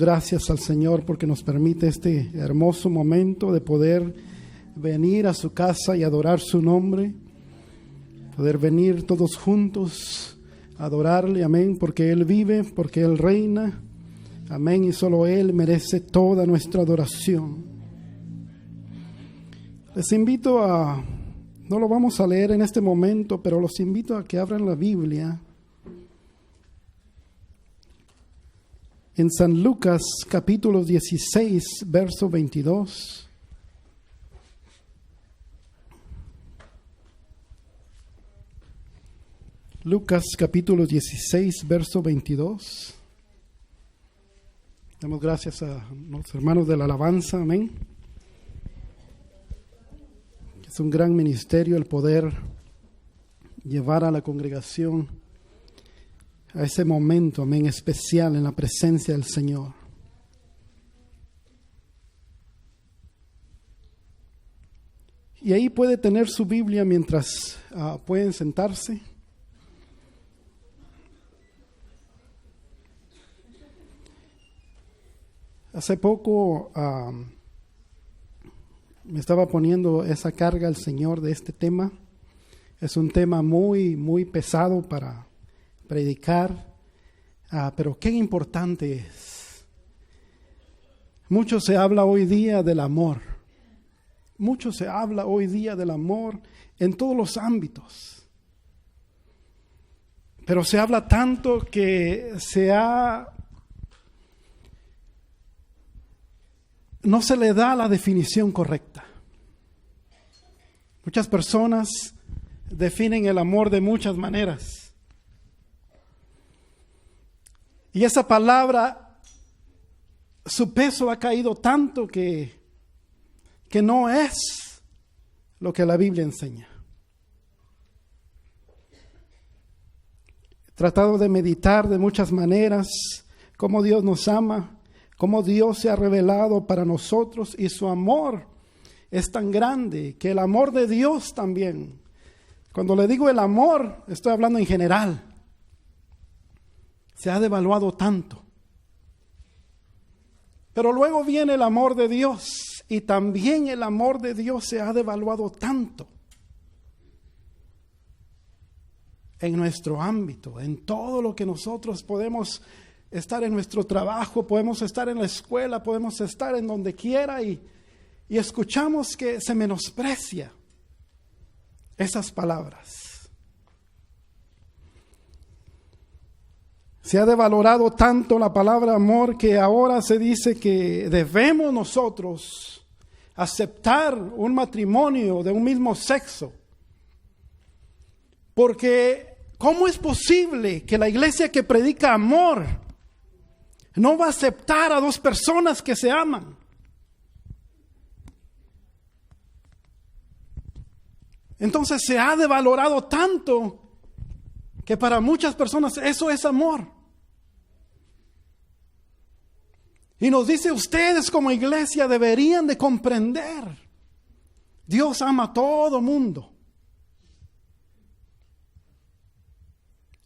gracias al Señor porque nos permite este hermoso momento de poder venir a su casa y adorar su nombre, poder venir todos juntos a adorarle, amén, porque Él vive, porque Él reina, amén, y solo Él merece toda nuestra adoración. Les invito a, no lo vamos a leer en este momento, pero los invito a que abran la Biblia en San Lucas capítulo 16, verso 22. Lucas capítulo 16, verso 22. Damos gracias a los hermanos de la alabanza, amén. Es un gran ministerio el poder llevar a la congregación a ese momento, amén, especial en la presencia del Señor. Y ahí puede tener su Biblia mientras pueden sentarse. Hace poco me estaba poniendo esa carga al Señor de este tema. Es un tema muy, muy pesado para predicar, pero qué importante es. Mucho se habla hoy día del amor. Mucho se habla hoy día del amor en todos los ámbitos. Pero se habla tanto que no se le da la definición correcta. Muchas personas definen el amor de muchas maneras. Y esa palabra, su peso ha caído tanto que no es lo que la Biblia enseña. He tratado de meditar de muchas maneras cómo Dios nos ama, cómo Dios se ha revelado para nosotros y su amor es tan grande que el amor de Dios también. Cuando le digo el amor, estoy hablando en general. Se ha devaluado tanto. Pero luego viene el amor de Dios y también el amor de Dios se ha devaluado tanto. En nuestro ámbito, en todo lo que nosotros podemos estar en nuestro trabajo, podemos estar en la escuela, podemos estar en donde quiera y escuchamos que se menosprecia esas palabras. Se ha devalorado tanto la palabra amor que ahora se dice que debemos nosotros aceptar un matrimonio de un mismo sexo. Porque ¿cómo es posible que la iglesia que predica amor no va a aceptar a dos personas que se aman? Entonces se ha devalorado tanto que para muchas personas eso es amor. Y nos dice, ustedes como iglesia deberían de comprender. Dios ama a todo mundo.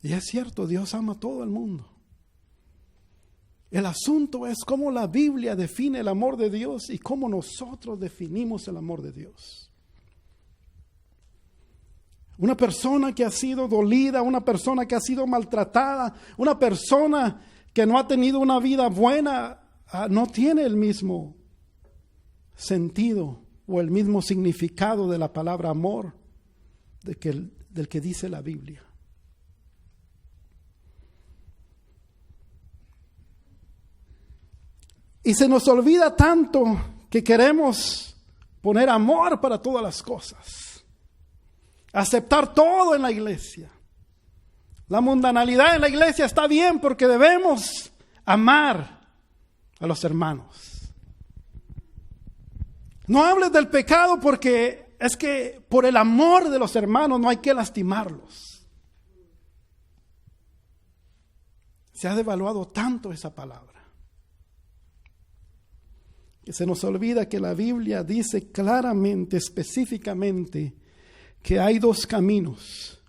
Y es cierto, Dios ama a todo el mundo. El asunto es cómo la Biblia define el amor de Dios y cómo nosotros definimos el amor de Dios. Una persona que ha sido dolida, una persona que ha sido maltratada, una persona que no ha tenido una vida buena, no tiene el mismo sentido o el mismo significado de la palabra amor del que dice la Biblia. Y se nos olvida tanto que queremos poner amor para todas las cosas, aceptar todo en la iglesia. La mundanalidad en la iglesia está bien porque debemos amar a los hermanos. No hables del pecado porque es que por el amor de los hermanos no hay que lastimarlos. Se ha devaluado tanto esa palabra que se nos olvida que la Biblia dice claramente, específicamente, que hay dos caminos.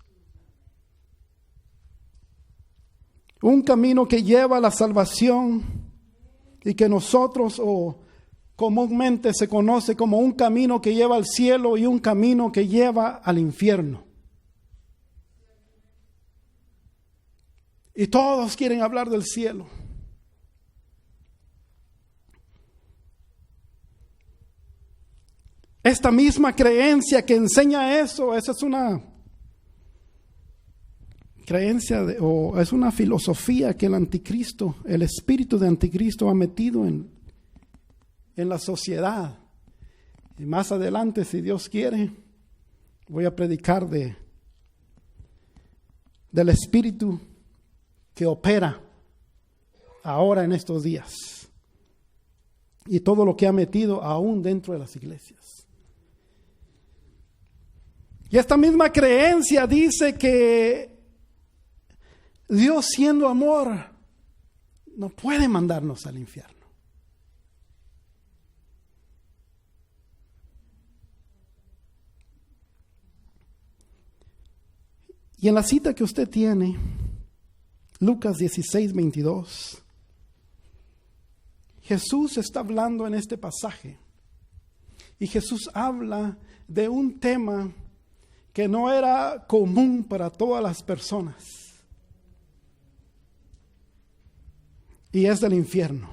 Un camino que lleva a la salvación y que nosotros o comúnmente se conoce como un camino que lleva al cielo y un camino que lleva al infierno. Y todos quieren hablar del cielo. Esta misma creencia que enseña eso, esa es una creencia o es una filosofía que el anticristo, el espíritu de anticristo ha metido en la sociedad. Y más adelante, si Dios quiere, voy a predicar del espíritu que opera ahora en estos días y todo lo que ha metido aún dentro de las iglesias. Y esta misma creencia dice que Dios, siendo amor, no puede mandarnos al infierno. Y en la cita que usted tiene, Lucas 16:22, Jesús está hablando en este pasaje. Y Jesús habla de un tema que no era común para todas las personas. Y es del infierno.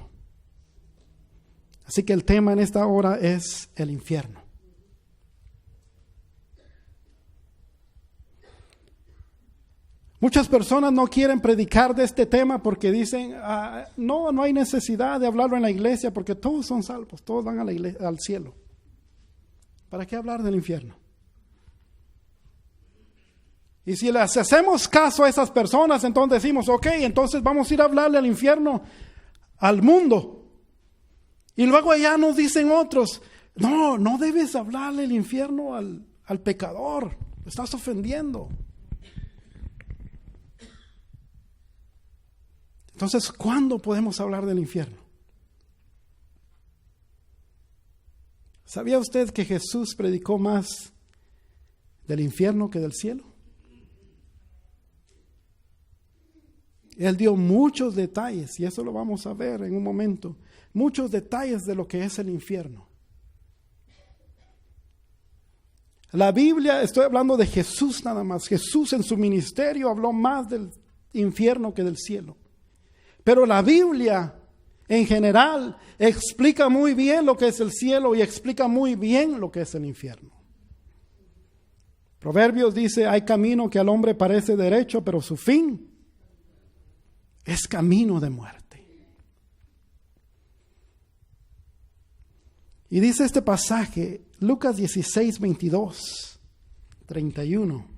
Así que el tema en esta hora es el infierno. Muchas personas no quieren predicar de este tema porque dicen, no hay necesidad de hablarlo en la iglesia porque todos son salvos, todos van a la iglesia, al cielo. ¿Para qué hablar del infierno? Y si les hacemos caso a esas personas, entonces decimos, ok, entonces vamos a ir a hablarle al infierno, al mundo. Y luego allá nos dicen otros, no debes hablarle el infierno al pecador, lo estás ofendiendo. Entonces, ¿cuándo podemos hablar del infierno? ¿Sabía usted que Jesús predicó más del infierno que del cielo? Él dio muchos detalles, y eso lo vamos a ver en un momento, muchos detalles de lo que es el infierno. La Biblia, estoy hablando de Jesús nada más. Jesús en su ministerio habló más del infierno que del cielo. Pero la Biblia en general explica muy bien lo que es el cielo y explica muy bien lo que es el infierno. Proverbios dice, hay camino que al hombre parece derecho, pero su fin es camino de muerte. Y dice este pasaje, Lucas 16:22, 31.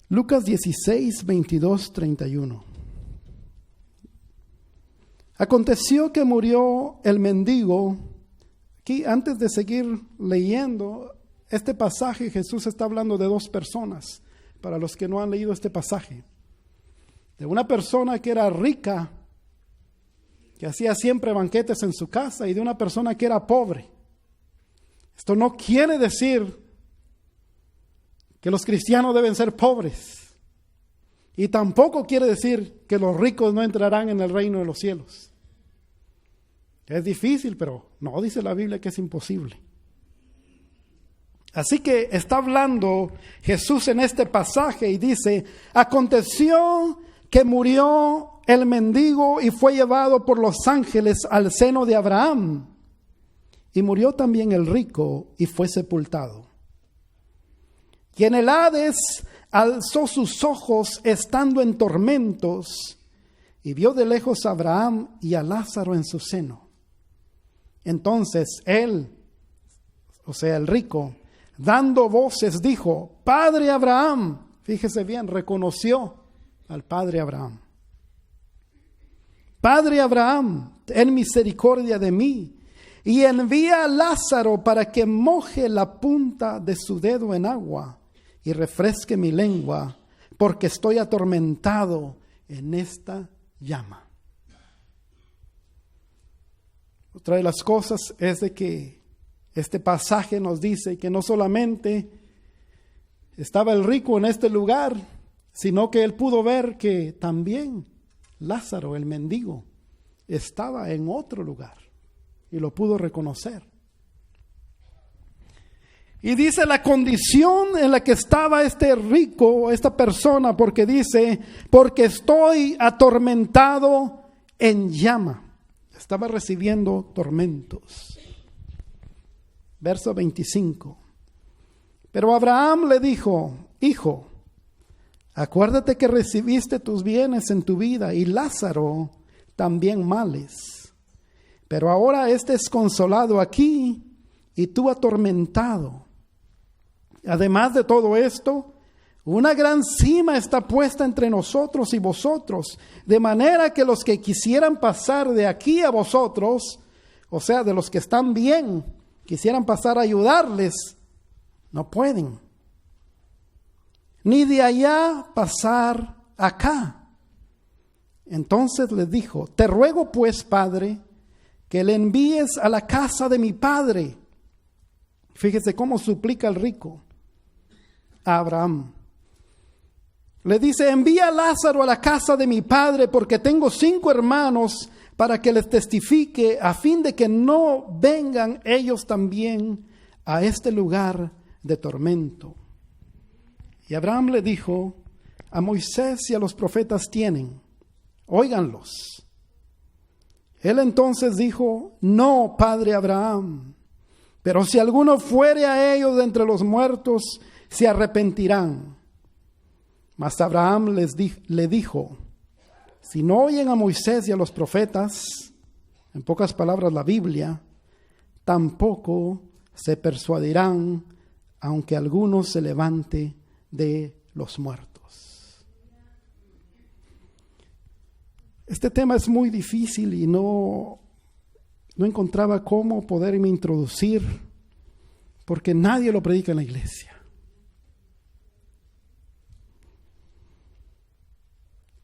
Lucas 16:22, 31. Aconteció que murió el mendigo. Aquí, antes de seguir leyendo este pasaje, Jesús está hablando de dos personas, para los que no han leído este pasaje. De una persona que era rica, que hacía siempre banquetes en su casa, y de una persona que era pobre. Esto no quiere decir que los cristianos deben ser pobres. Y tampoco quiere decir que los ricos no entrarán en el reino de los cielos. Es difícil, pero no dice la Biblia que es imposible. Así que está hablando Jesús en este pasaje y dice, aconteció que murió el mendigo y fue llevado por los ángeles al seno de Abraham. Y murió también el rico y fue sepultado. Y en el Hades alzó sus ojos estando en tormentos y vio de lejos a Abraham y a Lázaro en su seno. Entonces él, o sea el rico, dando voces dijo, Padre Abraham, fíjese bien, reconoció al Padre Abraham. Padre Abraham, ten misericordia de mí y envía a Lázaro para que moje la punta de su dedo en agua y refresque mi lengua, porque estoy atormentado en esta llama. Otra de las cosas es de que este pasaje nos dice que no solamente estaba el rico en este lugar, sino que él pudo ver que también Lázaro, el mendigo, estaba en otro lugar y lo pudo reconocer. Y dice la condición en la que estaba este rico, esta persona, porque dice, porque estoy atormentado en llama. Estaba recibiendo tormentos. Verso 25. Pero Abraham le dijo, hijo, acuérdate que recibiste tus bienes en tu vida y Lázaro también males. Pero ahora este es consolado aquí y tú atormentado. Además de todo esto, una gran cima está puesta entre nosotros y vosotros, de manera que los que quisieran pasar de aquí a vosotros, o sea, de los que están bien, quisieran pasar a ayudarles, no pueden. Ni de allá pasar acá. Entonces les dijo, te ruego pues, Padre, que le envíes a la casa de mi padre. Fíjese cómo suplica el rico a Abraham. Le dice, envía a Lázaro a la casa de mi padre, porque tengo 5 hermanos, para que les testifique, a fin de que no vengan ellos también a este lugar de tormento. Y Abraham le dijo, a Moisés y a los profetas tienen, óiganlos. Él entonces dijo, no, padre Abraham, pero si alguno fuere a ellos de entre los muertos, se arrepentirán. Mas Abraham le dijo, si no oyen a Moisés y a los profetas, en pocas palabras la Biblia, tampoco se persuadirán, aunque alguno se levante de los muertos. Este tema es muy difícil y no encontraba cómo poderme introducir, porque nadie lo predica en la iglesia.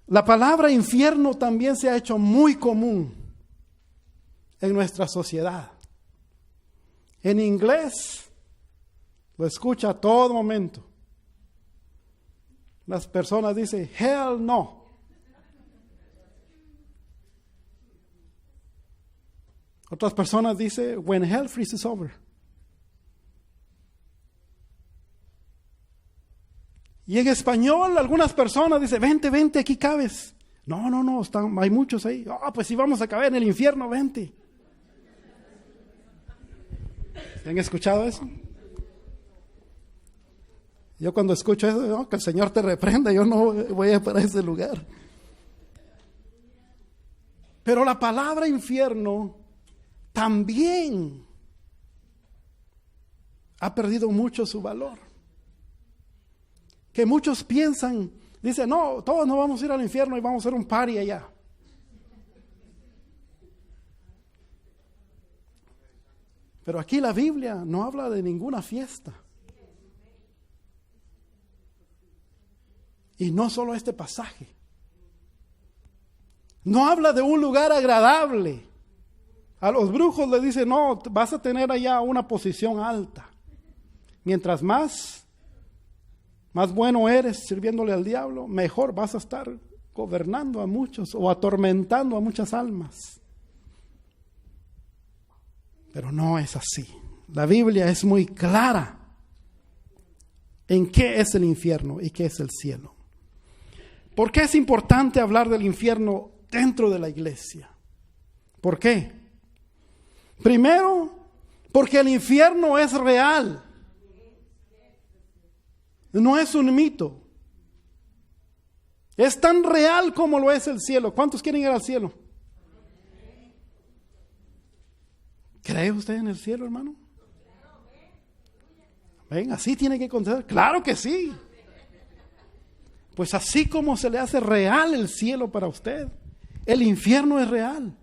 La palabra infierno también se ha hecho muy común en nuestra sociedad. En inglés lo escucha a todo momento. Las personas dicen, hell no. Otras personas dicen, when hell freezes over. Y en español algunas personas dicen, vente, aquí cabes. No, hay muchos ahí. Pues si vamos a caber en el infierno, vente. ¿Han escuchado eso? Yo cuando escucho eso, que el Señor te reprenda, yo no voy a para ese lugar. Pero la palabra infierno también ha perdido mucho su valor. Que muchos piensan, dicen, no, todos no vamos a ir al infierno y vamos a hacer un party allá. Pero aquí la Biblia no habla de ninguna fiesta. Y no solo este pasaje. No habla de un lugar agradable. A los brujos les dice, no, vas a tener allá una posición alta. Mientras más bueno eres sirviéndole al diablo, mejor vas a estar gobernando a muchos o atormentando a muchas almas. Pero no es así. La Biblia es muy clara en qué es el infierno y qué es el cielo. ¿Por qué es importante hablar del infierno dentro de la iglesia? ¿Por qué? Primero, porque el infierno es real. No es un mito. Es tan real como lo es el cielo. ¿Cuántos quieren ir al cielo? ¿Cree usted en el cielo, hermano? Ven, así tiene que contestar. Claro que sí. Pues así como se le hace real el cielo para usted, el infierno es real.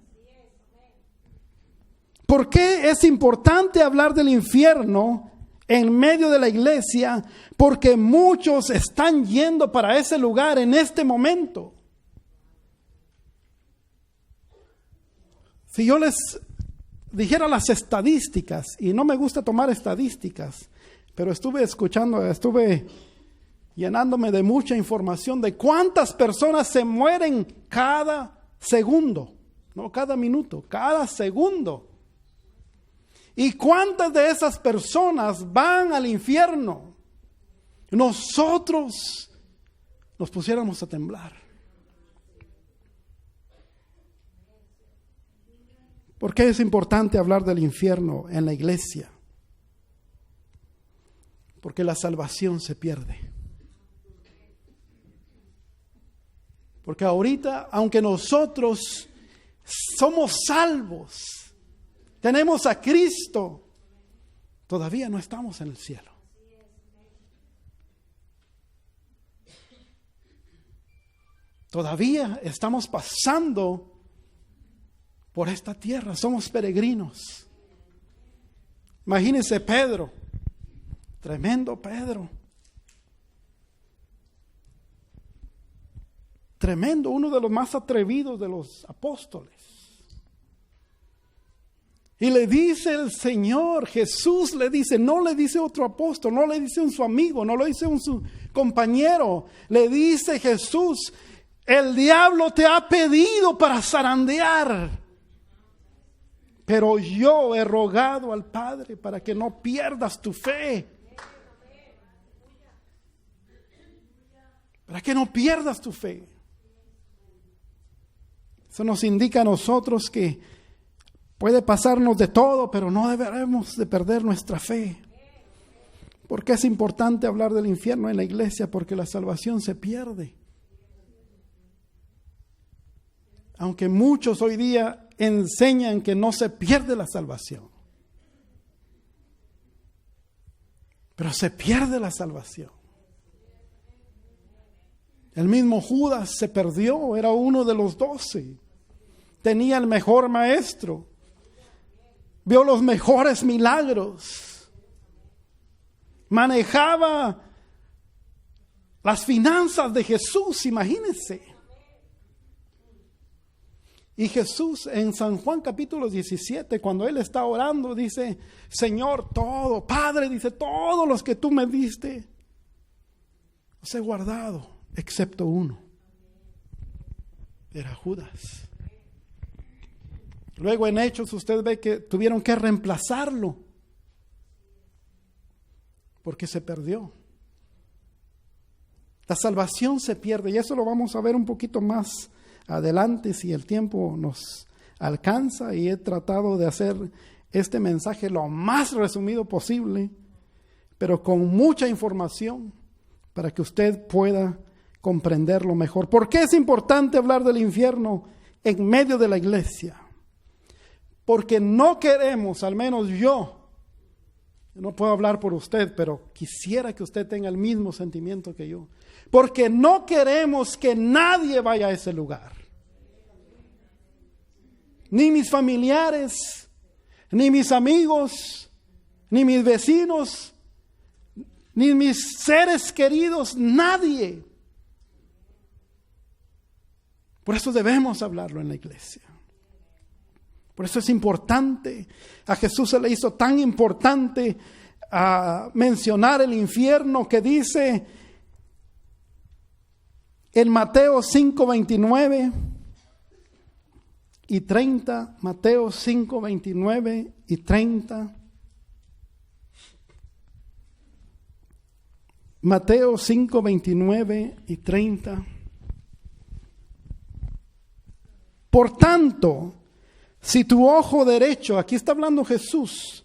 ¿Por qué es importante hablar del infierno en medio de la iglesia? Porque muchos están yendo para ese lugar en este momento. Si yo les dijera las estadísticas, y no me gusta tomar estadísticas, pero estuve llenándome de mucha información de cuántas personas se mueren cada segundo, no cada minuto, cada segundo. ¿Y cuántas de esas personas van al infierno? Nosotros nos pusiéramos a temblar. ¿Por qué es importante hablar del infierno en la iglesia? Porque la salvación se pierde. Porque ahorita, aunque nosotros somos salvos, tenemos a Cristo, todavía no estamos en el cielo. Todavía estamos pasando por esta tierra, somos peregrinos. Imagínense Pedro, tremendo Pedro. Tremendo, uno de los más atrevidos de los apóstoles. Y le dice el Señor, Jesús le dice, no le dice otro apóstol, no le dice un su amigo, no le dice un su compañero, le dice Jesús, el diablo te ha pedido para zarandear, pero yo he rogado al Padre para que no pierdas tu fe. Para que no pierdas tu fe. Eso nos indica a nosotros que puede pasarnos de todo, pero no deberemos de perder nuestra fe. ¿Por qué es importante hablar del infierno en la iglesia? Porque la salvación se pierde. Aunque muchos hoy día enseñan que no se pierde la salvación. Pero se pierde la salvación. El mismo Judas se perdió, era uno de los 12. Tenía el mejor maestro. Vio los mejores milagros. Manejaba las finanzas de Jesús, imagínense. Y Jesús en San Juan capítulo 17, cuando Él está orando, dice, Señor, todo, Padre, dice, todos los que tú me diste, los he guardado, excepto uno. Era Judas. Luego en Hechos usted ve que tuvieron que reemplazarlo, porque se perdió. La salvación se pierde, y eso lo vamos a ver un poquito más adelante si el tiempo nos alcanza, y he tratado de hacer este mensaje lo más resumido posible, pero con mucha información para que usted pueda comprenderlo mejor. ¿Por qué es importante hablar del infierno en medio de la iglesia? Porque no queremos, al menos yo no puedo hablar por usted, pero quisiera que usted tenga el mismo sentimiento que yo. Porque no queremos que nadie vaya a ese lugar. Ni mis familiares, ni mis amigos, ni mis vecinos, ni mis seres queridos, nadie. Por eso debemos hablarlo en la iglesia. Por eso es importante. A Jesús se le hizo tan importante mencionar el infierno, que dice en Mateo 5:29 y 30, Mateo 5:29 y 30. Mateo 5:29 y 30. Por tanto, si tu ojo derecho, aquí está hablando Jesús,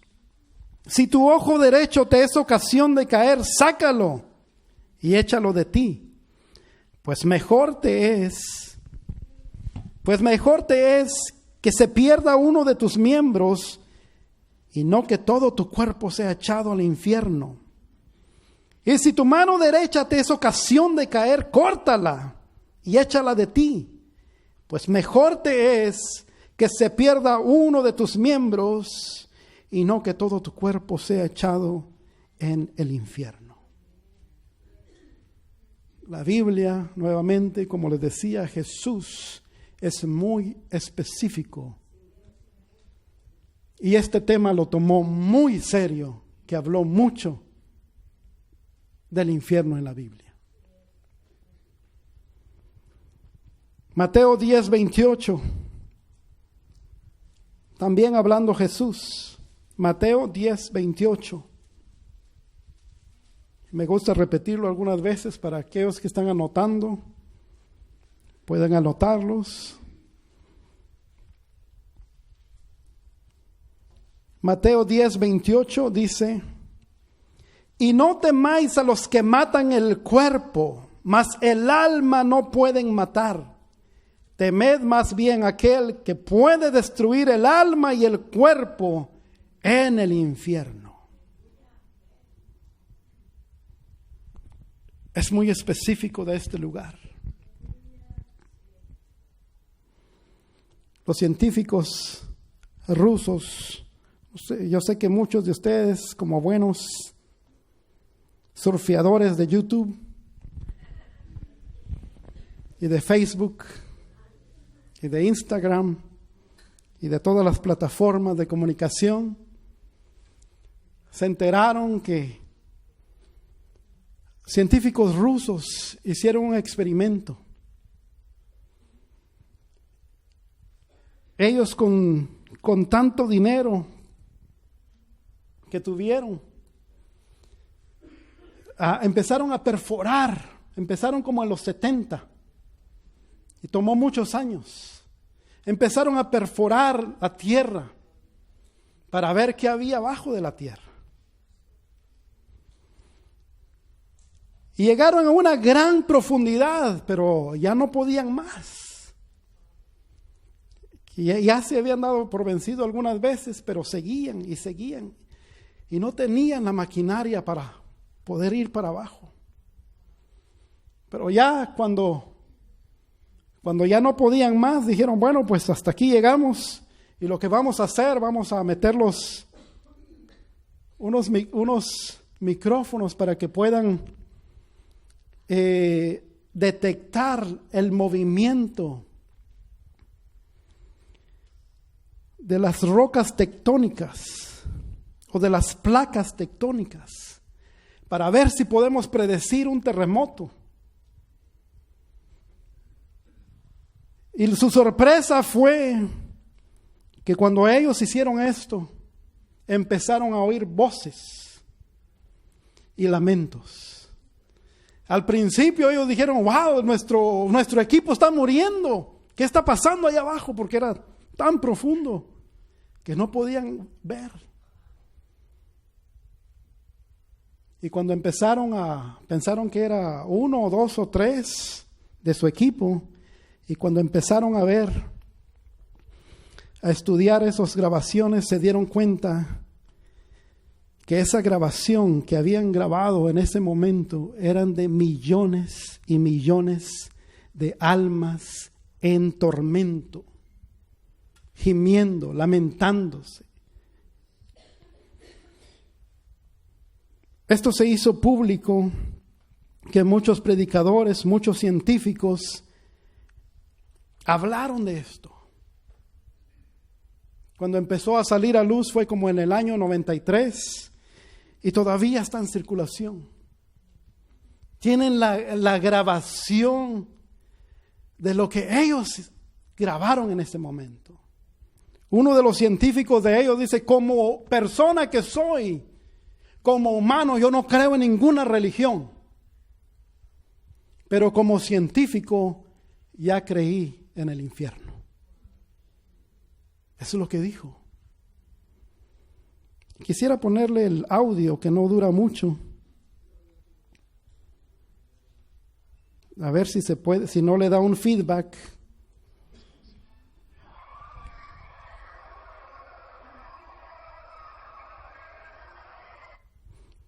si tu ojo derecho te es ocasión de caer, sácalo y échalo de ti. Pues mejor te es que se pierda uno de tus miembros y no que todo tu cuerpo sea echado al infierno. Y si tu mano derecha te es ocasión de caer, córtala y échala de ti. Pues mejor te es que se pierda uno de tus miembros y no que todo tu cuerpo sea echado en el infierno. La Biblia, nuevamente, como les decía, Jesús es muy específico. Y este tema lo tomó muy serio, que habló mucho del infierno en la Biblia. Mateo 10:28. También hablando Jesús. Mateo 10:28. Me gusta repetirlo algunas veces para aquellos que están anotando. Pueden anotarlos. Mateo 10:28 dice: y no temáis a los que matan el cuerpo, mas el alma no pueden matar. Temed más bien aquel que puede destruir el alma y el cuerpo en el infierno. Es muy específico de este lugar. Los científicos rusos, yo sé que muchos de ustedes, como buenos surfeadores de YouTube y de Facebook y de Instagram y de todas las plataformas de comunicación, se enteraron que científicos rusos hicieron un experimento. Ellos con tanto dinero que tuvieron, empezaron a perforar, empezaron como en los 70 y tomó muchos años. Empezaron a perforar la tierra para ver qué había abajo de la tierra. Y llegaron a una gran profundidad, pero ya no podían más. Y ya se habían dado por vencido algunas veces, pero seguían y seguían. Y no tenían la maquinaria para poder ir para abajo. Pero ya cuando ya no podían más, dijeron, bueno, pues hasta aquí llegamos. Y lo que vamos a hacer, vamos a meterlos unos micrófonos para que puedan detectar el movimiento de las rocas tectónicas o de las placas tectónicas para ver si podemos predecir un terremoto. Y su sorpresa fue que cuando ellos hicieron esto, empezaron a oír voces y lamentos. Al principio ellos dijeron, wow, nuestro equipo está muriendo. ¿Qué está pasando allá abajo? Porque era tan profundo que no podían ver. Y cuando pensaron que era 1 o 2 o 3 de su equipo, y cuando empezaron a estudiar esas grabaciones, se dieron cuenta que esa grabación que habían grabado en ese momento eran de millones y millones de almas en tormento, gimiendo, lamentándose. Esto se hizo público, que muchos predicadores, muchos científicos hablaron de esto. Cuando empezó a salir a luz fue como en el año 93 y todavía está en circulación. Tienen la grabación de lo que ellos grabaron en ese momento. Uno de los científicos de ellos dice, como persona que soy, como humano, yo no creo en ninguna religión. Pero como científico ya creí en el infierno. Eso es lo que dijo. Quisiera ponerle el audio que no dura mucho. A ver si se puede, si no le da un feedback.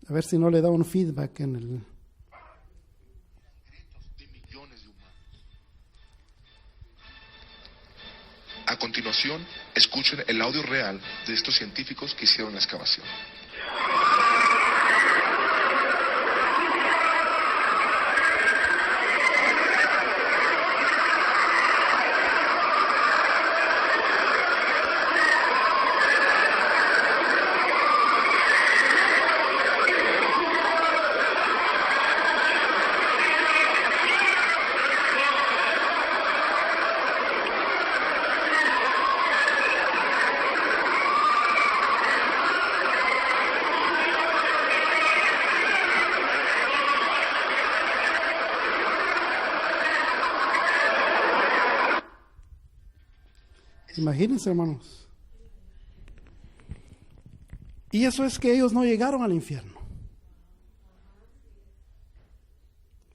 A ver si no le da un feedback en el... A continuación, escuchen el audio real de estos científicos que hicieron la excavación. Imagínense, hermanos. Y eso es que ellos no llegaron al infierno.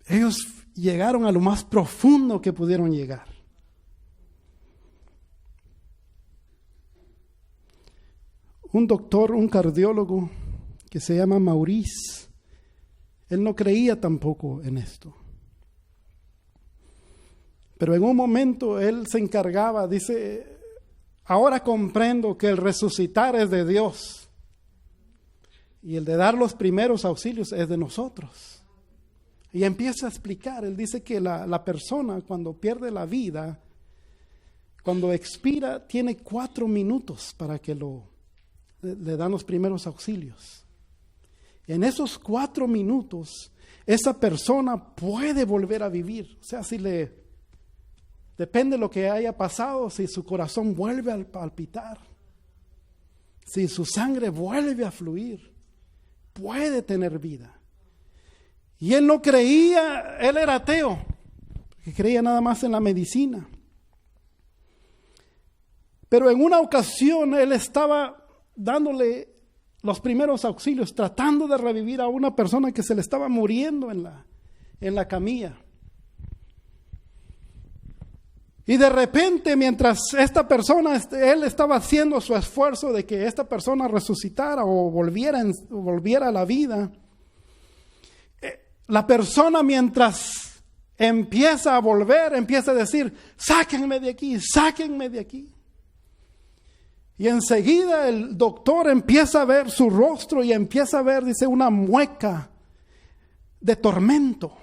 Ellos llegaron a lo más profundo que pudieron llegar. Un doctor, un cardiólogo que se llama Maurice, él no creía tampoco en esto. Pero en un momento él se encargaba, dice, ahora comprendo que el resucitar es de Dios y el de dar los primeros auxilios es de nosotros. Y empieza a explicar, él dice que la persona cuando pierde la vida, cuando expira, tiene 4 minutos para que le dan los primeros auxilios. En esos 4 minutos, esa persona puede volver a vivir. O sea, depende de lo que haya pasado, si su corazón vuelve a palpitar, si su sangre vuelve a fluir, puede tener vida. Y él no creía, él era ateo, que creía nada más en la medicina. Pero en una ocasión él estaba dándole los primeros auxilios, tratando de revivir a una persona que se le estaba muriendo en la camilla. Y de repente, mientras esta persona, él estaba haciendo su esfuerzo de que esta persona resucitara o volviera a la vida, la persona mientras empieza a volver, empieza a decir, sáquenme de aquí, sáquenme de aquí. Y enseguida el doctor empieza a ver su rostro y empieza a ver, dice, una mueca de tormento.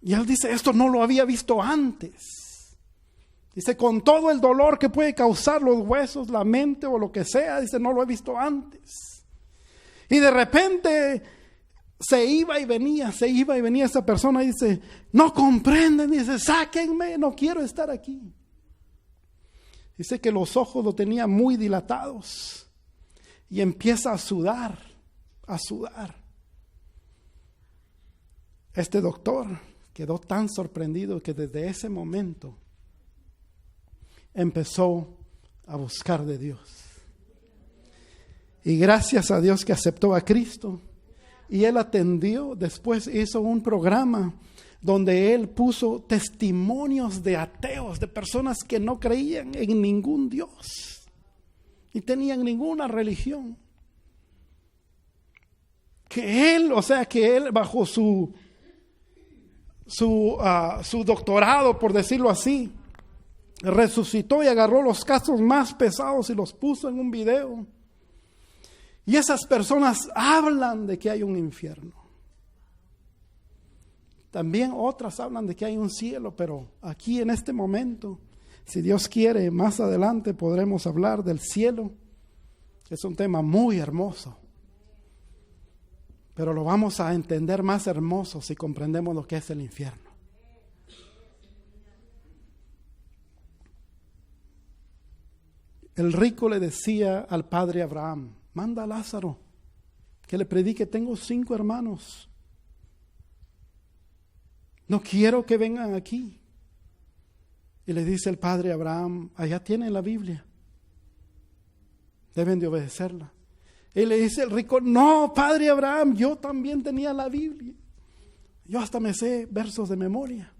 Y él dice, esto no lo había visto antes. Dice, con todo el dolor que puede causar los huesos, la mente o lo que sea, dice, no lo he visto antes. Y de repente se iba y venía esa persona y dice, no comprenden, dice, sáquenme, no quiero estar aquí. Dice que los ojos lo tenía muy dilatados y empieza a sudar. Este doctor quedó tan sorprendido que desde ese momento empezó a buscar de Dios. Y gracias a Dios que aceptó a Cristo. Y él atendió, después hizo un programa donde él puso testimonios de ateos, de personas que no creían en ningún Dios y tenían ninguna religión. Que él bajo su doctorado, por decirlo así, resucitó y agarró los casos más pesados y los puso en un video. Y esas personas hablan de que hay un infierno. También otras hablan de que hay un cielo, pero aquí en este momento, si Dios quiere, más adelante podremos hablar del cielo. Es un tema muy hermoso, pero lo vamos a entender más hermoso si comprendemos lo que es el infierno. El rico le decía al padre Abraham, manda a Lázaro que le predique, tengo 5 hermanos. No quiero que vengan aquí. Y le dice el padre Abraham, allá tienen la Biblia. Deben de obedecerla. Y le dice el rico, no, padre Abraham, yo también tenía la Biblia. Yo hasta me sé versos de memoria.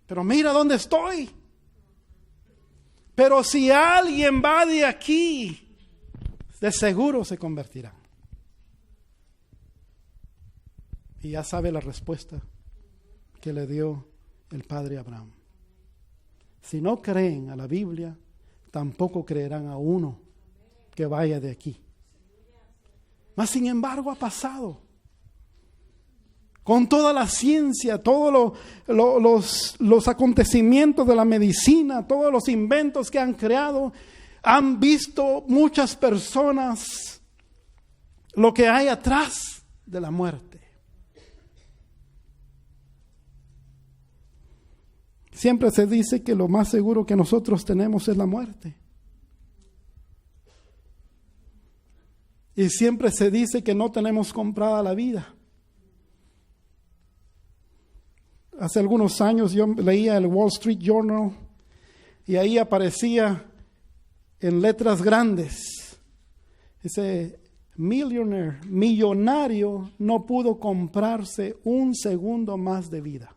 Pero mira dónde estoy. Pero si alguien va de aquí, de seguro se convertirá. Y ya sabe la respuesta que le dio el padre Abraham. Si no creen a la Biblia, tampoco creerán a uno que vaya de aquí. Mas sin embargo ha pasado. Con toda la ciencia, todos los acontecimientos de la medicina, todos los inventos que han creado, han visto muchas personas lo que hay atrás de la muerte. Siempre se dice que lo más seguro que nosotros tenemos es la muerte. Y siempre se dice que no tenemos comprada la vida. hace algunos años yo leía el Wall Street Journal y ahí aparecía en letras grandes, ese millonario no pudo comprarse un segundo más de vida.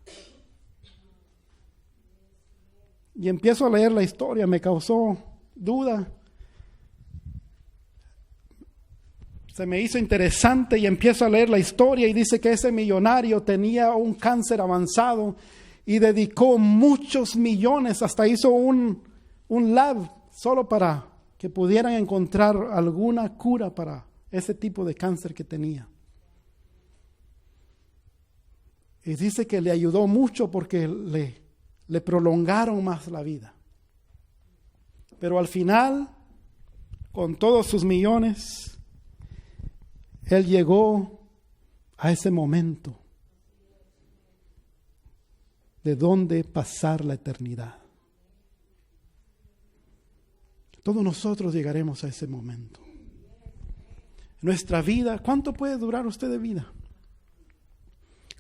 Y empiezo a leer la historia, me causó duda. Se me hizo interesante y empiezo a leer la historia y dice que ese millonario tenía un cáncer avanzado y dedicó muchos millones, hasta hizo un lab solo para que pudieran encontrar alguna cura para ese tipo de cáncer que tenía. Y dice que le ayudó mucho porque le prolongaron más la vida. Pero al final, con todos sus millones, él llegó a ese momento de donde pasar la eternidad. Todos nosotros llegaremos a ese momento. Nuestra vida, ¿cuánto puede durar usted de vida?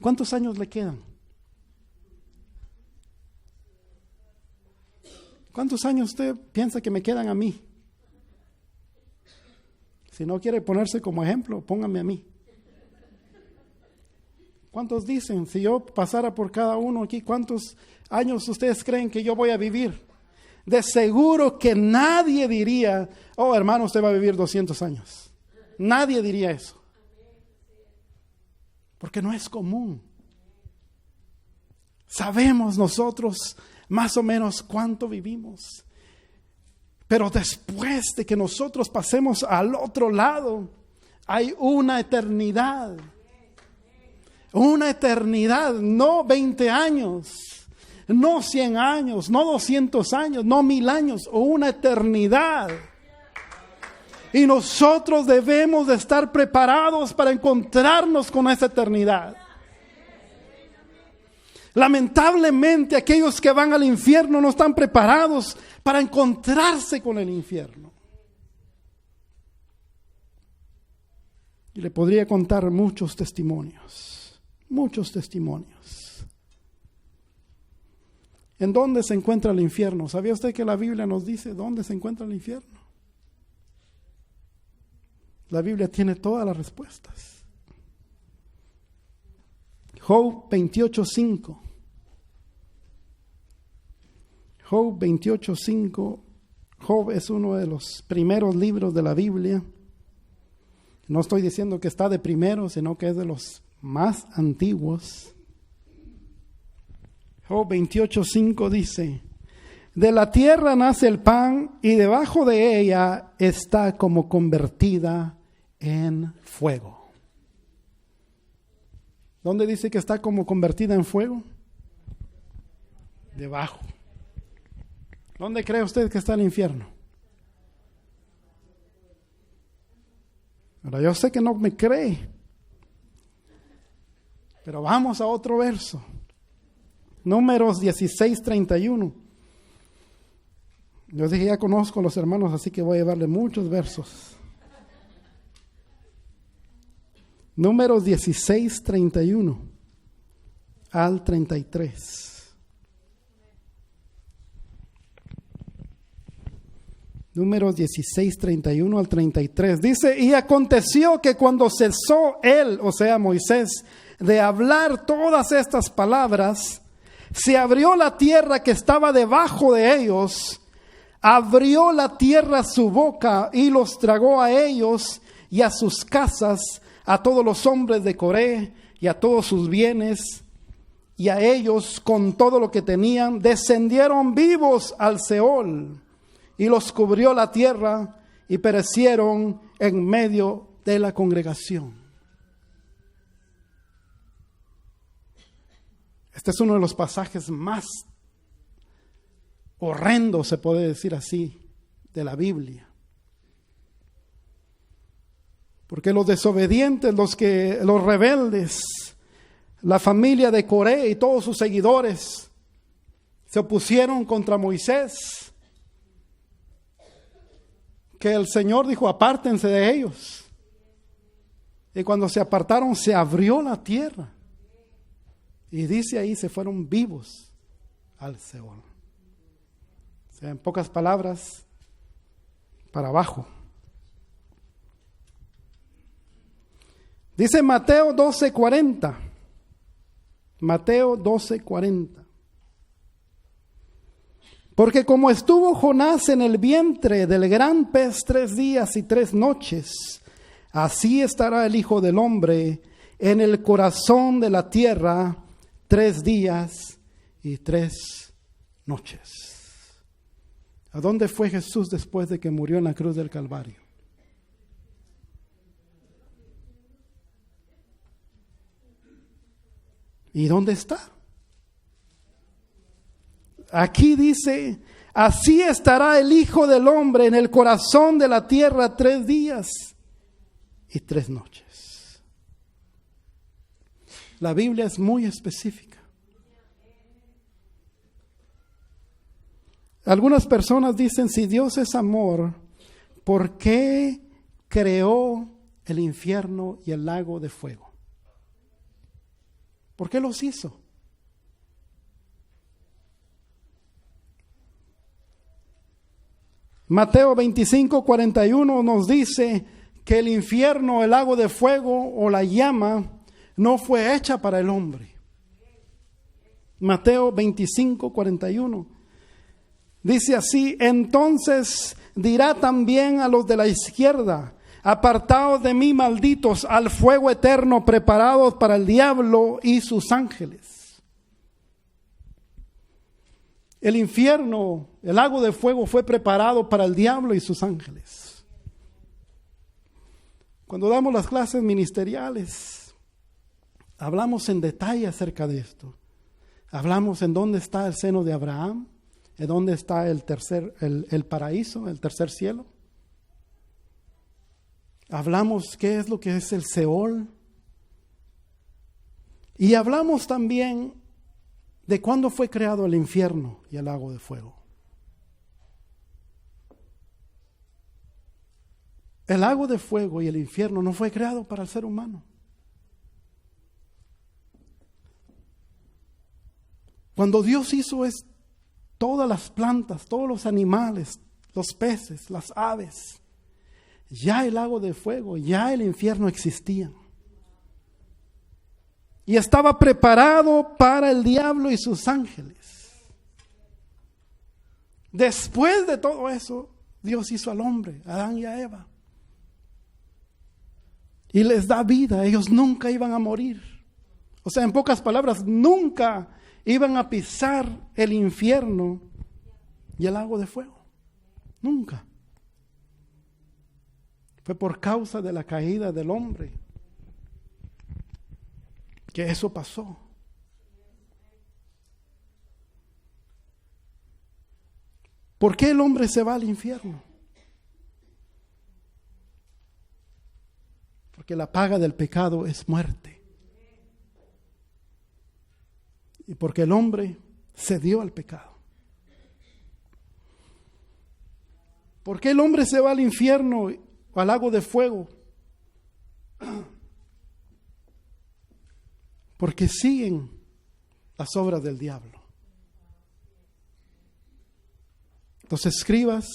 ¿Cuántos años le quedan? ¿Cuántos años usted piensa que me quedan a mí? Si no quiere ponerse como ejemplo, póngame a mí. ¿Cuántos dicen? Si yo pasara por cada uno aquí, ¿cuántos años ustedes creen que yo voy a vivir? De seguro que nadie diría, oh hermano, usted va a vivir 200 años. Nadie diría eso. Porque no es común. Sabemos nosotros más o menos cuánto vivimos. Pero después de que nosotros pasemos al otro lado, hay una eternidad. Una eternidad, no 20 años, no 100 años, no 200 años, no 1000 años, una eternidad. Y nosotros debemos de estar preparados para encontrarnos con esa eternidad. Lamentablemente, aquellos que van al infierno no están preparados para encontrarse con el infierno. Y le podría contar muchos testimonios. ¿En dónde se encuentra el infierno? ¿Sabía usted que la Biblia nos dice dónde se encuentra el infierno? La Biblia tiene todas las respuestas. Job 28:5. Job 28:5. Job es uno de los primeros libros de la Biblia. No estoy diciendo que está de primero, sino que es de los más antiguos. Job 28:5 dice: de la tierra nace el pan y debajo de ella está como convertida en fuego. ¿Dónde dice que está como convertida en fuego? Debajo. ¿Dónde cree usted que está el infierno? Ahora yo sé que no me cree, pero vamos a otro verso. Números 16:31. Yo dije, ya conozco a los hermanos, así que voy a llevarle muchos versos. Números 16:31 al 33. Números 16:31 al 33. Dice: y aconteció que cuando cesó él, o sea Moisés, de hablar todas estas palabras, se abrió la tierra que estaba debajo de ellos, abrió la tierra su boca y los tragó a ellos y a sus casas, a todos los hombres de Coré y a todos sus bienes, y a ellos con todo lo que tenían, descendieron vivos al Seol, y los cubrió la tierra y perecieron en medio de la congregación. Este es uno de los pasajes más horrendos, se puede decir así, de la Biblia. Porque los desobedientes, los rebeldes, la familia de Coré y todos sus seguidores se opusieron contra Moisés, que el Señor dijo: apártense de ellos. Y cuando se apartaron, se abrió la tierra Y dice ahí, se fueron vivos al Seol. O sea, en pocas palabras, para abajo. Dice Mateo 12:40. Mateo 12:40. Porque como estuvo Jonás en el vientre del gran pez 3 días y 3 noches, así estará el Hijo del Hombre en el corazón de la tierra 3 días y 3 noches. ¿A dónde fue Jesús después de que murió en la cruz del Calvario? ¿Y dónde está? Aquí dice, así estará el Hijo del Hombre en el corazón de la tierra 3 días y 3 noches. La Biblia es muy específica. Algunas personas dicen, si Dios es amor, ¿por qué creó el infierno y el lago de fuego? ¿Por qué los hizo? Mateo 25:41 nos dice que el infierno, el lago de fuego o la llama no fue hecha para el hombre. Mateo 25:41 dice así: entonces dirá también a los de la izquierda, apartaos de mí, malditos, al fuego eterno preparado para el diablo y sus ángeles. El infierno, el lago de fuego fue preparado para el diablo y sus ángeles. Cuando damos las clases ministeriales, hablamos en detalle acerca de esto. Hablamos en dónde está el seno de Abraham, en dónde está el paraíso, el tercer cielo. Hablamos qué es lo que es el Seol. Y hablamos también de cuándo fue creado el infierno y el lago de fuego. El lago de fuego y el infierno no fue creado para el ser humano. Cuando Dios hizo todas las plantas, todos los animales, los peces, las aves, ya el lago de fuego, ya el infierno existían. Y estaba preparado para el diablo y sus ángeles. Después de todo eso, Dios hizo al hombre, a Adán y a Eva. Y les da vida, ellos nunca iban a morir. O sea, en pocas palabras, nunca iban a pisar el infierno y el lago de fuego. Nunca. Fue por causa de la caída del hombre que eso pasó. ¿Por qué el hombre se va al infierno? Porque la paga del pecado es muerte. Y porque el hombre cedió al pecado. ¿Por qué el hombre se va al infierno o al lago de fuego? Porque siguen las obras del diablo. Los escribas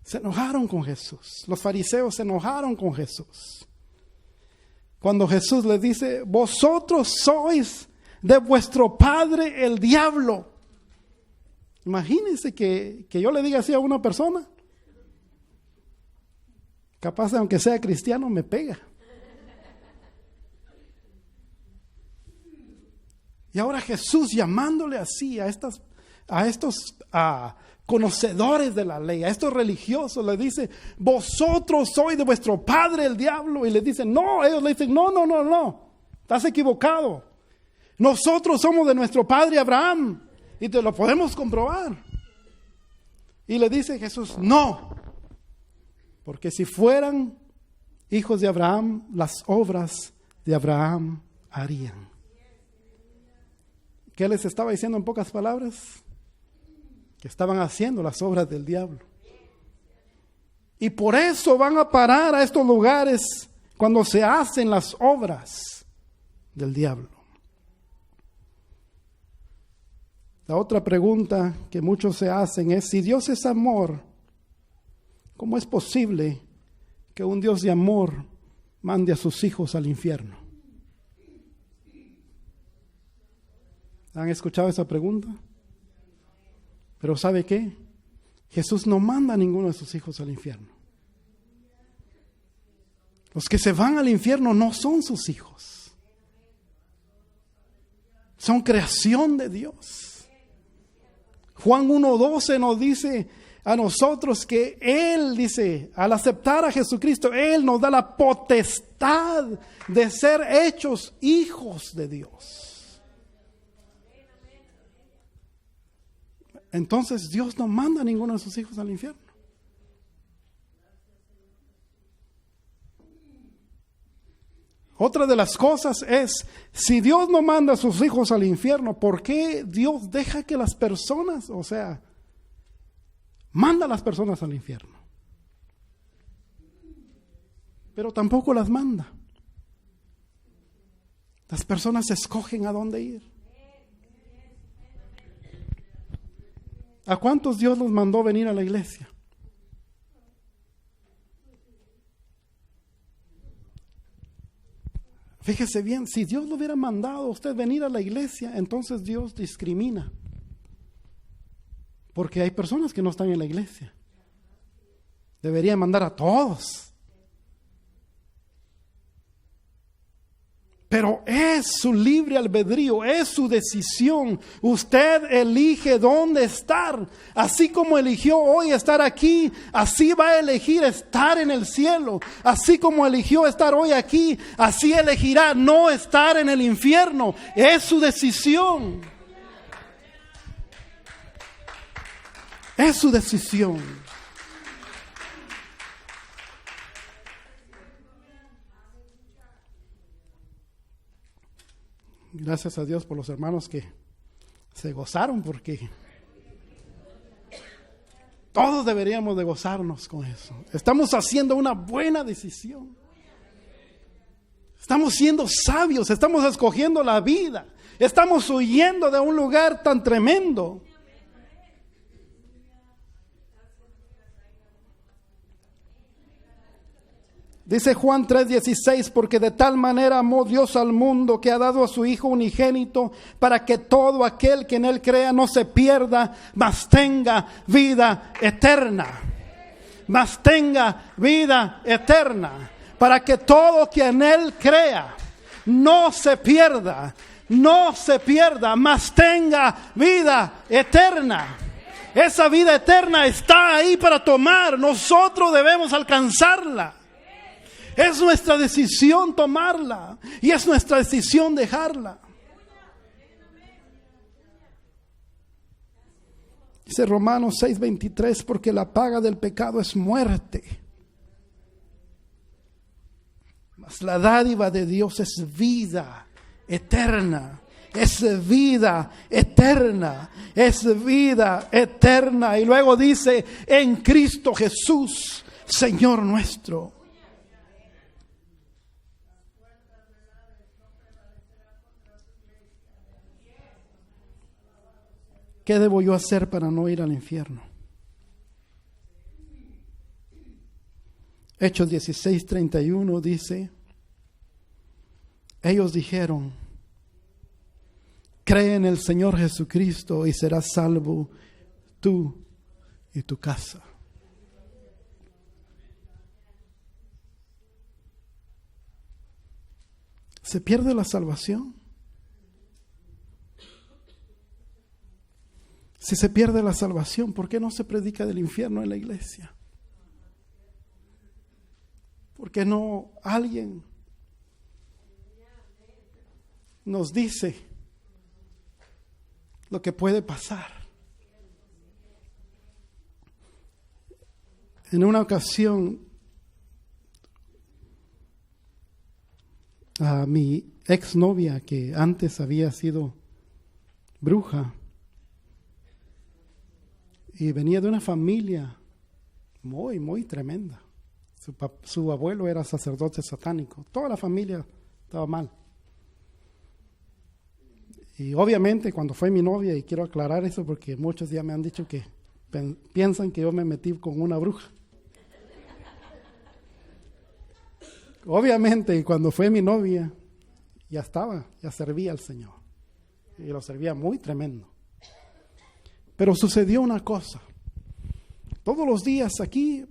se enojaron con Jesús. Los fariseos se enojaron con Jesús. Cuando Jesús les dice, vosotros sois de vuestro padre el diablo. Imagínense que yo le diga así a una persona. Capaz, aunque sea cristiano, me pega. Y ahora Jesús llamándole así a estos conocedores de la ley, a estos religiosos, le dice, vosotros sois de vuestro padre el diablo. Y le dicen, no, ellos le dicen, no, estás equivocado. Nosotros somos de nuestro padre Abraham y te lo podemos comprobar. Y le dice Jesús, no, porque si fueran hijos de Abraham, las obras de Abraham harían. ¿Qué les estaba diciendo en pocas palabras? Que estaban haciendo las obras del diablo. Y por eso van a parar a estos lugares cuando se hacen las obras del diablo. La otra pregunta que muchos se hacen es, si Dios es amor, ¿cómo es posible que un Dios de amor mande a sus hijos al infierno? ¿Han escuchado esa pregunta? Pero ¿sabe qué? Jesús no manda a ninguno de sus hijos al infierno. Los que se van al infierno no son sus hijos. Son creación de Dios. Juan 1:12 nos dice a nosotros que Él, dice, al aceptar a Jesucristo, Él nos da la potestad de ser hechos hijos de Dios. Entonces Dios no manda a ninguno de sus hijos al infierno. Otra de las cosas es, si Dios no manda a sus hijos al infierno, ¿por qué Dios deja que las personas, manda a las personas al infierno? Pero tampoco las manda. Las personas escogen a dónde ir. ¿A cuántos Dios los mandó venir a la iglesia? Fíjese bien, si Dios lo hubiera mandado a usted venir a la iglesia, entonces Dios discrimina. Porque hay personas que no están en la iglesia. Debería mandar a todos. Pero es su libre albedrío, es su decisión. Usted elige dónde estar. Así como eligió hoy estar aquí, así va a elegir estar en el cielo. Así como eligió estar hoy aquí, así elegirá no estar en el infierno. Es su decisión. Es su decisión. Gracias a Dios por los hermanos que se gozaron, porque todos deberíamos de gozarnos con eso. Estamos haciendo una buena decisión. Estamos siendo sabios, estamos escogiendo la vida. Estamos huyendo de un lugar tan tremendo. Dice Juan 3:16, porque de tal manera amó Dios al mundo que ha dado a su Hijo unigénito para que todo aquel que en Él crea no se pierda, mas tenga vida eterna. Mas tenga vida eterna. Para que todo que en Él crea no se pierda, mas tenga vida eterna. Esa vida eterna está ahí para tomar. Nosotros debemos alcanzarla. Es nuestra decisión tomarla y es nuestra decisión dejarla. Dice Romanos 6:23, porque la paga del pecado es muerte, mas la dádiva de Dios es vida eterna. Es vida eterna, es vida eterna. Y luego dice, en Cristo Jesús, Señor nuestro. ¿Qué debo yo hacer para no ir al infierno? Hechos 16:31 dice, ellos dijeron, cree en el Señor Jesucristo y serás salvo tú y tu casa. ¿Se pierde la salvación? Si se pierde la salvación, ¿por qué no se predica del infierno en la iglesia? ¿Por qué no alguien nos dice lo que puede pasar? En una ocasión, a mi exnovia, que antes había sido bruja, y venía de una familia muy, muy tremenda. Su abuelo era sacerdote satánico. Toda la familia estaba mal. Y obviamente cuando fue mi novia, y quiero aclarar eso porque muchos ya me han dicho que piensan que yo me metí con una bruja. Obviamente cuando fue mi novia, ya servía al Señor. Y lo servía muy tremendo. Pero sucedió una cosa. Todos los días aquí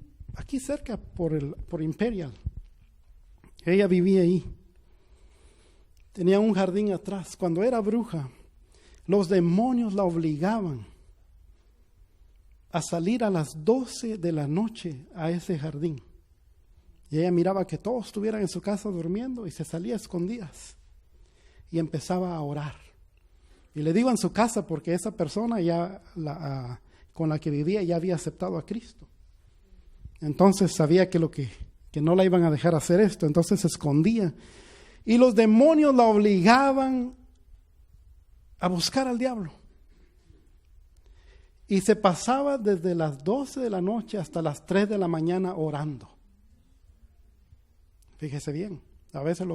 cerca por Imperial, ella vivía ahí. Tenía un jardín atrás. Cuando era bruja, los demonios la obligaban a salir a las 12 de la noche a ese jardín. Y ella miraba que todos estuvieran en su casa durmiendo y se salía a escondidas y empezaba a orar. Y le digo en su casa porque esa persona con la que vivía ya había aceptado a Cristo. Entonces sabía que no la iban a dejar hacer esto, entonces se escondía. Y los demonios la obligaban a buscar al diablo. Y se pasaba desde las 12 de la noche hasta las 3 de la mañana orando. Fíjese bien, a veces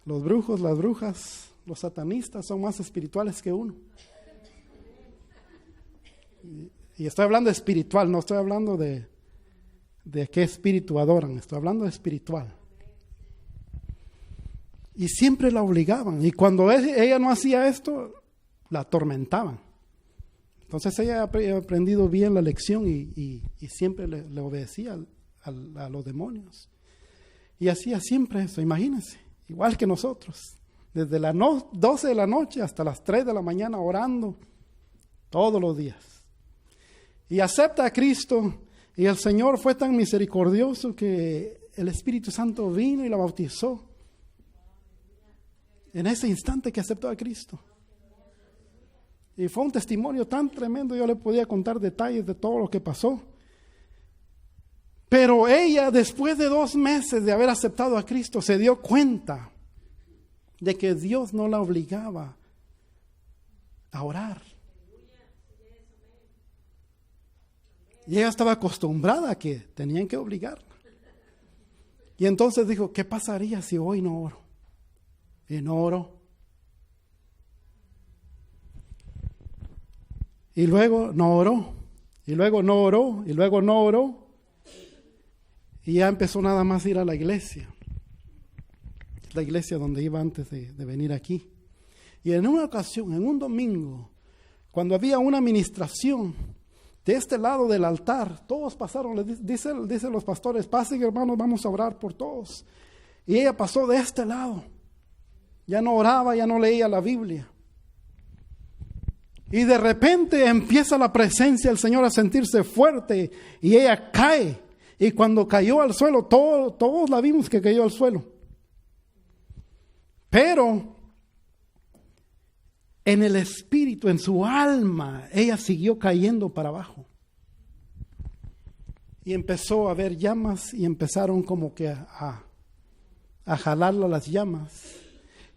los brujos, las brujas, los satanistas son más espirituales que uno. Y estoy hablando de espiritual, no estoy hablando de qué espíritu adoran, estoy hablando de espiritual. Y siempre la obligaban. Y cuando ella no hacía esto, la atormentaban. Entonces ella había aprendido bien la lección y siempre le obedecía a los demonios. Y hacía siempre eso, imagínense, igual que nosotros. Desde las 12 de la noche hasta las 3 de la mañana orando todos los días. Y acepta a Cristo. Y el Señor fue tan misericordioso que el Espíritu Santo vino y la bautizó. En ese instante que aceptó a Cristo. Y fue un testimonio tan tremendo, yo le podía contar detalles de todo lo que pasó. Pero ella, después de 2 meses de haber aceptado a Cristo, se dio cuenta de que Dios no la obligaba a orar. Y ella estaba acostumbrada a que tenían que obligarla. Y entonces dijo, ¿qué pasaría si hoy no oro? Y no oró. Y luego no oró. Y luego no oró. Y luego no oró. Y ya empezó nada más a ir a la iglesia. La iglesia donde iba antes de venir aquí. Y en una ocasión, en un domingo, cuando había una administración de este lado del altar, todos pasaron, dicen los pastores, pasen hermanos, vamos a orar por todos. Y ella pasó de este lado. Ya no oraba, ya no leía la Biblia. Y de repente empieza la presencia del Señor a sentirse fuerte y ella cae. Y cuando cayó al suelo, todos la vimos que cayó al suelo. Pero en el espíritu, en su alma, ella siguió cayendo para abajo. Y empezó a ver llamas y empezaron como que a jalarla las llamas.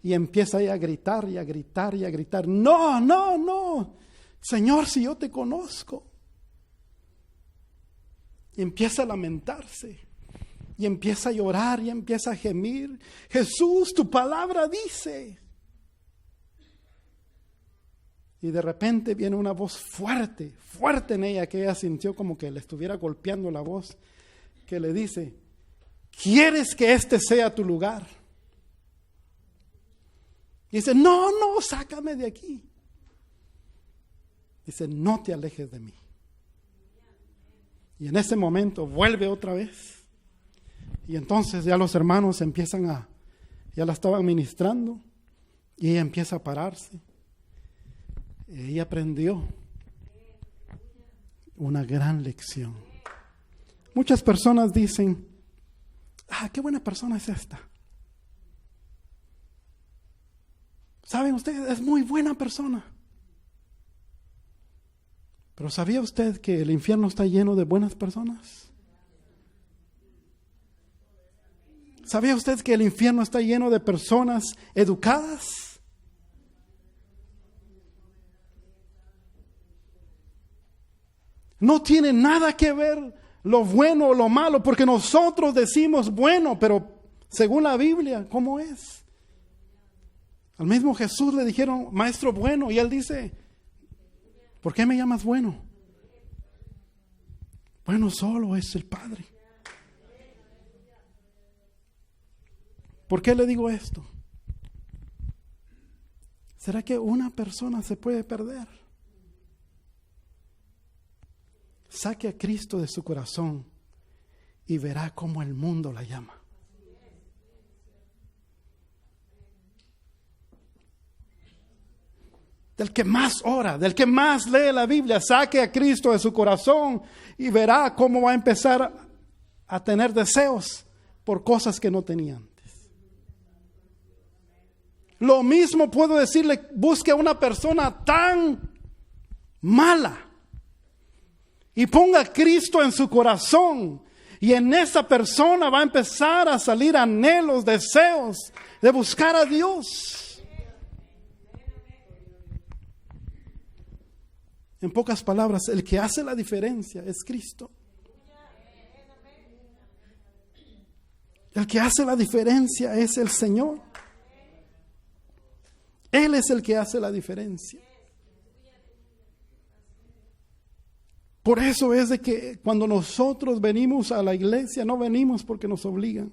Y empieza ella a gritar y a gritar y a gritar. No, no, no. Señor, si yo te conozco. Y empieza a lamentarse. Y empieza a llorar y empieza a gemir. Jesús, tu palabra dice. Y de repente viene una voz fuerte, fuerte en ella, que ella sintió como que le estuviera golpeando la voz, que le dice, ¿quieres que este sea tu lugar? Y dice, no, no, sácame de aquí. Dice, no te alejes de mí. Y en ese momento vuelve otra vez. Y entonces ya los hermanos ya la estaban ministrando, y ella empieza a pararse. Ella aprendió una gran lección. Muchas personas dicen, qué buena persona es esta. ¿Saben ustedes? Es muy buena persona. Pero ¿sabía usted que el infierno está lleno de buenas personas? ¿Sabía usted que el infierno está lleno de personas educadas? No tiene nada que ver lo bueno o lo malo, porque nosotros decimos bueno, pero según la Biblia, ¿cómo es? Al mismo Jesús le dijeron, maestro bueno, y él dice, ¿por qué me llamas bueno? Bueno solo es el Padre. ¿Por qué le digo esto? ¿Será que una persona se puede perder? Saque a Cristo de su corazón y verá cómo el mundo la llama. Del que más ora, del que más lee la Biblia, saque a Cristo de su corazón y verá cómo va a empezar a tener deseos por cosas que no tenía antes. Lo mismo puedo decirle, busque a una persona tan mala y ponga a Cristo en su corazón, y en esa persona va a empezar a salir anhelos, deseos de buscar a Dios. En pocas palabras, el que hace la diferencia es Cristo. El que hace la diferencia es el Señor. Él es el que hace la diferencia. Por eso es de que cuando nosotros venimos a la iglesia, no venimos porque nos obligan.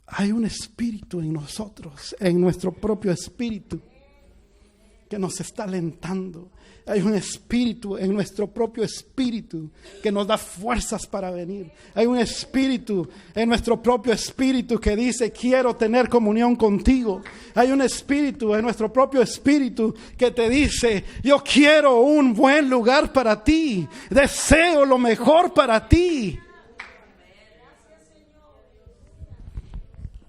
Hay un espíritu en nosotros, en nuestro propio espíritu, que nos está alentando. Hay un espíritu en nuestro propio espíritu que nos da fuerzas para venir. Hay un espíritu en nuestro propio espíritu que dice, quiero tener comunión contigo. Hay un espíritu en nuestro propio espíritu que te dice, yo quiero un buen lugar para ti. Deseo lo mejor para ti.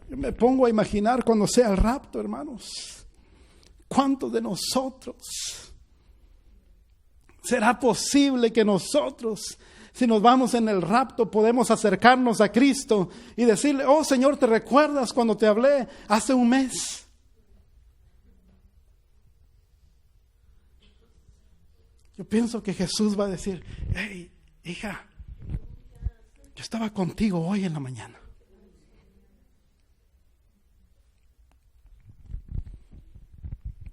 Yo me pongo a imaginar cuando sea el rapto, hermanos. ¿Cuántos de nosotros será posible que nosotros, si nos vamos en el rapto, podemos acercarnos a Cristo y decirle, oh Señor, ¿te recuerdas cuando te hablé hace un mes? Yo pienso que Jesús va a decir, hey, hija, yo estaba contigo hoy en la mañana.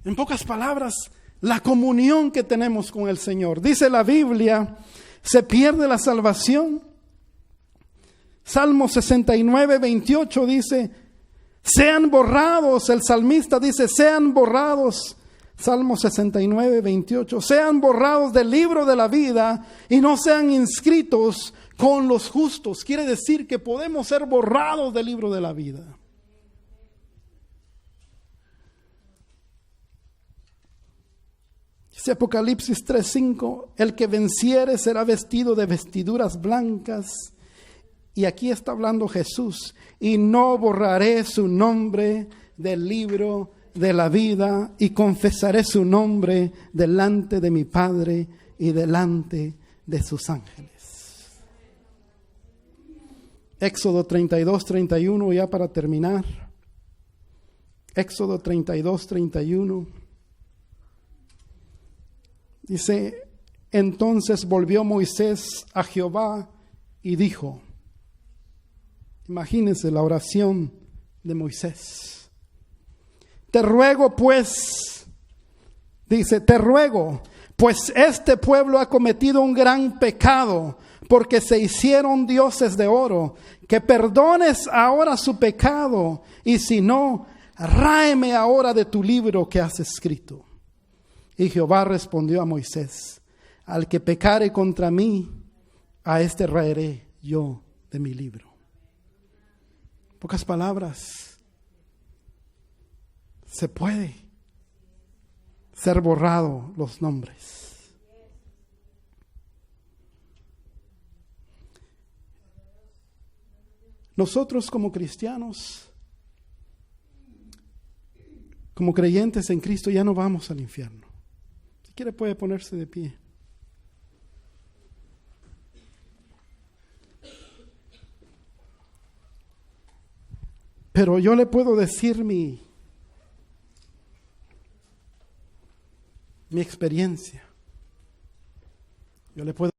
En pocas palabras, la comunión que tenemos con el Señor. Dice la Biblia, se pierde la salvación. Salmo 69, 28 dice, sean borrados, el salmista dice, sean borrados. Salmo 69, 28, sean borrados del libro de la vida y no sean inscritos con los justos. Quiere decir que podemos ser borrados del libro de la vida. Dice Apocalipsis 3:5, el que venciere será vestido de vestiduras blancas. Y aquí está hablando Jesús. Y no borraré su nombre del libro de la vida y confesaré su nombre delante de mi Padre y delante de sus ángeles. Éxodo 32:31, ya para terminar. Éxodo 32:31. Dice, entonces volvió Moisés a Jehová y dijo, imagínense la oración de Moisés. Te ruego pues, dice, te ruego, pues este pueblo ha cometido un gran pecado, porque se hicieron dioses de oro, que perdones ahora su pecado, y si no, ráeme ahora de tu libro que has escrito. Y Jehová respondió a Moisés, al que pecare contra mí, a este raeré yo de mi libro. En pocas palabras, se puede ser borrado los nombres. Nosotros como cristianos, como creyentes en Cristo, ya no vamos al infierno. Si quiere puede ponerse de pie. Pero yo le puedo decir mi experiencia. Yo le puedo